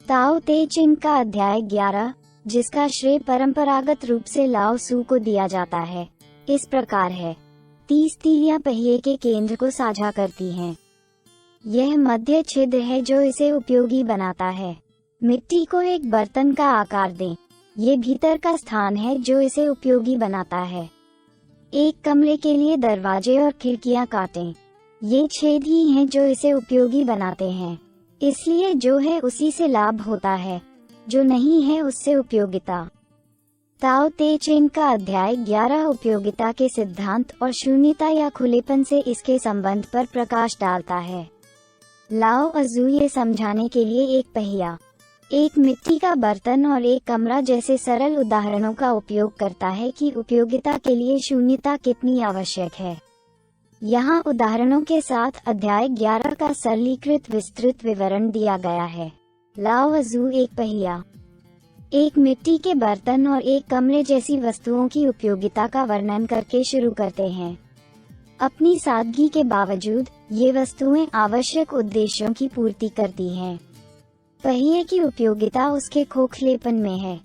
ताओ ते चिंग का अध्याय 11, जिसका श्रेय परंपरागत रूप से लाओ सू को दिया जाता है, इस प्रकार है। 30 तीलियां पहिए के केंद्र को साझा करती हैं। यह मध्य छिद्र है जो इसे उपयोगी बनाता है। मिट्टी को एक बर्तन का आकार दें। ये भीतर का स्थान है जो इसे उपयोगी बनाता है। एक कमरे के लिए दरवाजे और खिड़कियां काटें। ये छेद ही हैं जो इसे उपयोगी बनाते हैं। इसलिए जो है उसी से लाभ होता है, जो नहीं है उससे उपयोगिता। ताओ ते चिंग का अध्याय 11 उपयोगिता के सिद्धांत और शून्यता या खुलेपन से इसके संबंध पर प्रकाश डालता है। लाओ अजू ये समझाने के लिए एक पहिया, एक मिट्टी का बर्तन और एक कमरा जैसे सरल उदाहरणों का उपयोग करता है कि उपयोगिता के लिए शून्यता कितनी आवश्यक है। यहाँ उदाहरणों के साथ अध्याय 11 का सरलीकृत विस्तृत विवरण दिया गया है। लाओ अजू एक पहिया, एक मिट्टी के बर्तन और एक कमरे जैसी वस्तुओं की उपयोगिता का वर्णन करके शुरू करते हैं। अपनी सादगी के बावजूद ये वस्तुएं आवश्यक उद्देश्यों की पूर्ति करती हैं। पहिए की उपयोगिता उसके खोखलेपन में है,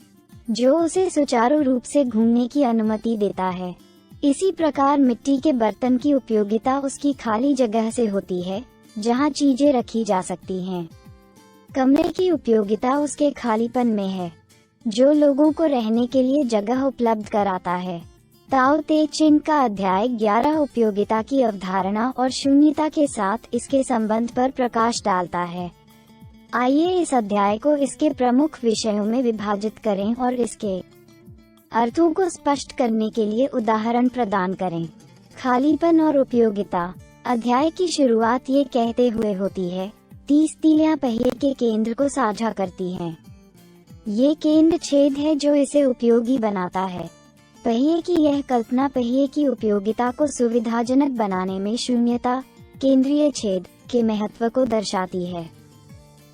जो उसे सुचारू रूप से घूमने की अनुमति देता है। इसी प्रकार मिट्टी के बर्तन की उपयोगिता उसकी खाली जगह से होती है, जहां चीजें रखी जा सकती हैं। कमरे की उपयोगिता उसके खालीपन में है, जो लोगों को रहने के लिए जगह उपलब्ध कराता है। ताओ ते चिंग का अध्याय 11 उपयोगिता की अवधारणा और शून्यता के साथ इसके संबंध पर प्रकाश डालता है। आइए इस अध्याय को इसके प्रमुख विषयों में विभाजित करें और इसके अर्थों को स्पष्ट करने के लिए उदाहरण प्रदान करें। खालीपन और उपयोगिता। अध्याय की शुरुआत ये कहते हुए होती है, 30 तीलियां पहिए के केंद्र को साझा करती हैं। ये केंद्र छेद है जो इसे उपयोगी बनाता है। पहिए की यह कल्पना पहिए की उपयोगिता को सुविधाजनक बनाने में शून्यता, केंद्रीय छेद के महत्व को दर्शाती है।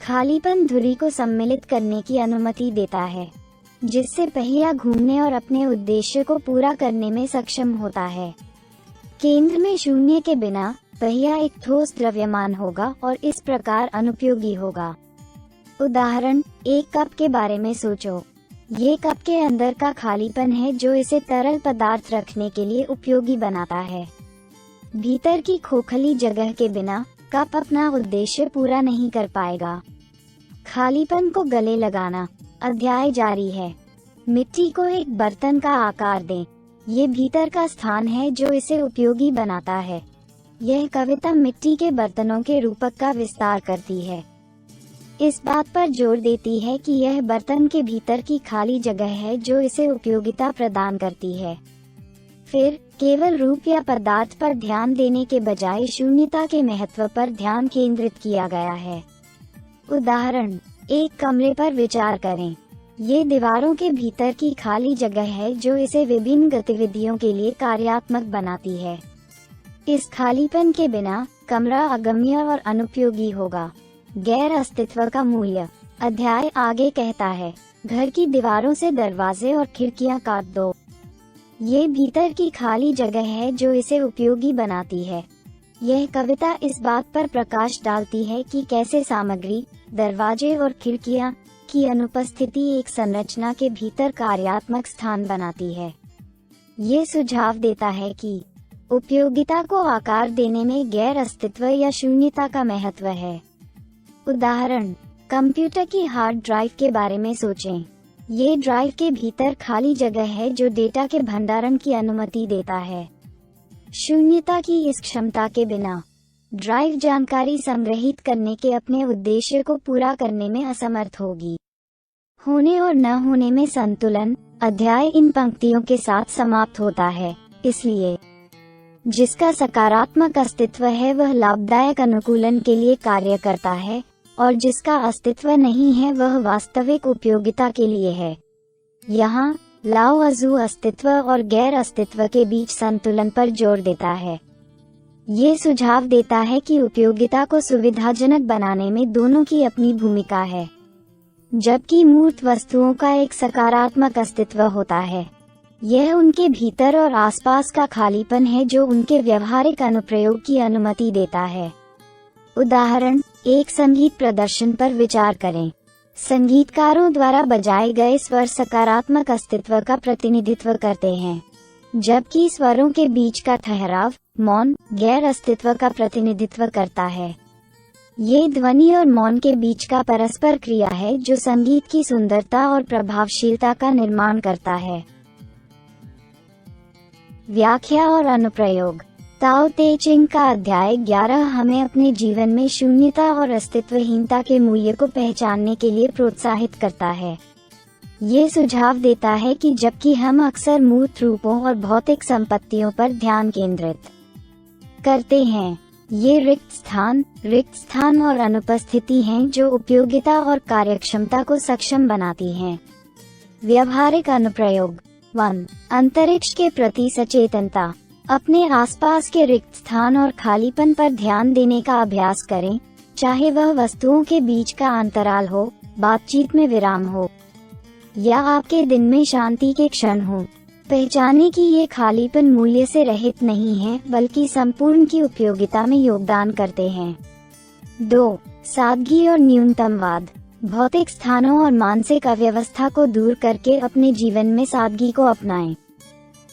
खालीपन धुरी को सम्मिलित करने की अनुमति देता है, जिससे पहिया घूमने और अपने उद्देश्य को पूरा करने में सक्षम होता है। केंद्र में शून्य के बिना पहिया एक ठोस द्रव्यमान होगा और इस प्रकार अनुपयोगी होगा। उदाहरण, एक कप के बारे में सोचो। ये कप के अंदर का खालीपन है जो इसे तरल पदार्थ रखने के लिए उपयोगी बनाता है। भीतर की खोखली जगह के बिना कप अपना उद्देश्य पूरा नहीं कर पाएगा। खालीपन को गले लगाना। अध्याय जारी है। मिट्टी को एक बर्तन का आकार दें। ये भीतर का स्थान है जो इसे उपयोगी बनाता है। यह कविता मिट्टी के बर्तनों के रूपक का विस्तार करती है। इस बात पर जोर देती है कि यह बर्तन के भीतर की खाली जगह है जो इसे उपयोगिता प्रदान करती है। फिर केवल रूप या पदार्थ पर ध्यान देने के बजाय शून्यता के महत्व पर ध्यान केंद्रित किया गया है। उदाहरण, एक कमरे पर विचार करें। ये दीवारों के भीतर की खाली जगह है जो इसे विभिन्न गतिविधियों के लिए कार्यात्मक बनाती है। इस खालीपन के बिना कमरा अगम्य और अनुपयोगी होगा। गैर अस्तित्व का मूल्य। अध्याय आगे कहता है, घर की दीवारों से दरवाजे और खिड़कियां काट दो। ये भीतर की खाली जगह है जो इसे उपयोगी बनाती है। यह कविता इस बात पर प्रकाश डालती है कि कैसे सामग्री, दरवाजे और खिड़कियां की अनुपस्थिति एक संरचना के भीतर कार्यात्मक स्थान बनाती है। ये सुझाव देता है कि उपयोगिता को आकार देने में गैर अस्तित्व या शून्यता का महत्व है। उदाहरण, कंप्यूटर की हार्ड ड्राइव के बारे में सोचें। ये ड्राइव के भीतर खाली जगह है जो डेटा के भंडारण की अनुमति देता है। शून्यता की इस क्षमता के बिना ड्राइव जानकारी संग्रहित करने के अपने उद्देश्य को पूरा करने में असमर्थ होगी। होने और न होने में संतुलन। अध्याय इन पंक्तियों के साथ समाप्त होता है, इसलिए जिसका सकारात्मक अस्तित्व है वह लाभदायक अनुकूलन के लिए कार्य करता है, और जिसका अस्तित्व नहीं है वह वास्तविक उपयोगिता के लिए है। यहाँ लाओ अजू अस्तित्व और गैर अस्तित्व के बीच संतुलन पर जोर देता है। ये सुझाव देता है कि उपयोगिता को सुविधाजनक बनाने में दोनों की अपनी भूमिका है। जबकि मूर्त वस्तुओं का एक सकारात्मक अस्तित्व होता है, यह उनके भीतर और आसपास का खालीपन है जो उनके व्यवहारिक अनुप्रयोग की अनुमति देता है। उदाहरण, एक संगीत प्रदर्शन पर विचार करें। संगीतकारों द्वारा बजाए गए स्वर सकारात्मक अस्तित्व का प्रतिनिधित्व करते हैं, जबकि स्वरों के बीच का ठहराव, मौन, गैर अस्तित्व का प्रतिनिधित्व करता है। ये ध्वनि और मौन के बीच का परस्पर क्रिया है जो संगीत की सुंदरता और प्रभावशीलता का निर्माण करता है। व्याख्या और अनुप्रयोग। ताओ ते चिंग का अध्याय 11 हमें अपने जीवन में शून्यता और अस्तित्वहीनता के मूल्य को पहचानने के लिए प्रोत्साहित करता है। ये सुझाव देता है कि जबकि हम अक्सर मूर्त रूपों और भौतिक संपत्तियों पर ध्यान केंद्रित करते हैं, ये रिक्त स्थान और अनुपस्थिति हैं जो उपयोगिता और कार्यक्षमता को सक्षम बनाती हैं। व्यवहारिक अनुप्रयोग। 1. अंतरिक्ष के प्रति सचेतनता। अपने आसपास के रिक्त स्थान और खालीपन पर ध्यान देने का अभ्यास करें, चाहे वह वस्तुओं के बीच का अंतराल हो, बातचीत में विराम हो, या आपके दिन में शांति के क्षण हो। पहचाने कि ये खालीपन मूल्य से रहित नहीं है, बल्कि संपूर्ण की उपयोगिता में योगदान करते हैं। 2. सादगी और न्यूनतमवाद। भौतिक स्थानों और मानसिक अव्यवस्था को दूर करके अपने जीवन में सादगी को अपनाएं।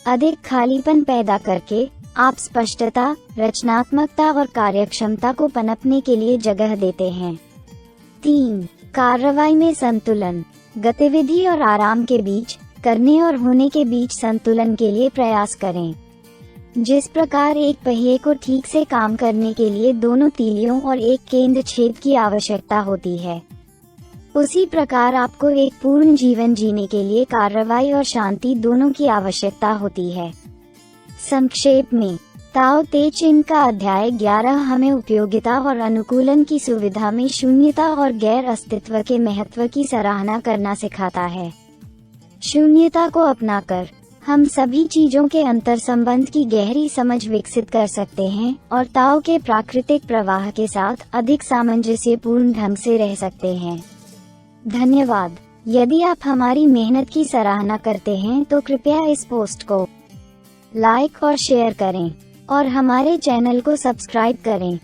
अधिक खालीपन पैदा करके आप स्पष्टता, रचनात्मकता और कार्यक्षमता को पनपने के लिए जगह देते हैं। 3. कार्रवाई में संतुलन। गतिविधि और आराम के बीच, करने और होने के बीच संतुलन के लिए प्रयास करें। जिस प्रकार एक पहिए को ठीक से काम करने के लिए दोनों तीलियों और एक केंद्र छेद की आवश्यकता होती है, उसी प्रकार आपको एक पूर्ण जीवन जीने के लिए कार्रवाई और शांति दोनों की आवश्यकता होती है। संक्षेप में, ताओ ते चिंग का अध्याय 11 हमें उपयोगिता और अनुकूलन की सुविधा में शून्यता और गैर अस्तित्व के महत्व की सराहना करना सिखाता है। शून्यता को अपनाकर हम सभी चीजों के अंतर संबंध की गहरी समझ विकसित कर सकते हैं और ताओ के प्राकृतिक प्रवाह के साथ अधिक सामंजस्यपूर्ण ढंग से रह सकते हैं। धन्यवाद। यदि आप हमारी मेहनत की सराहना करते हैं तो कृपया इस पोस्ट को लाइक और शेयर करें और हमारे चैनल को सब्सक्राइब करें।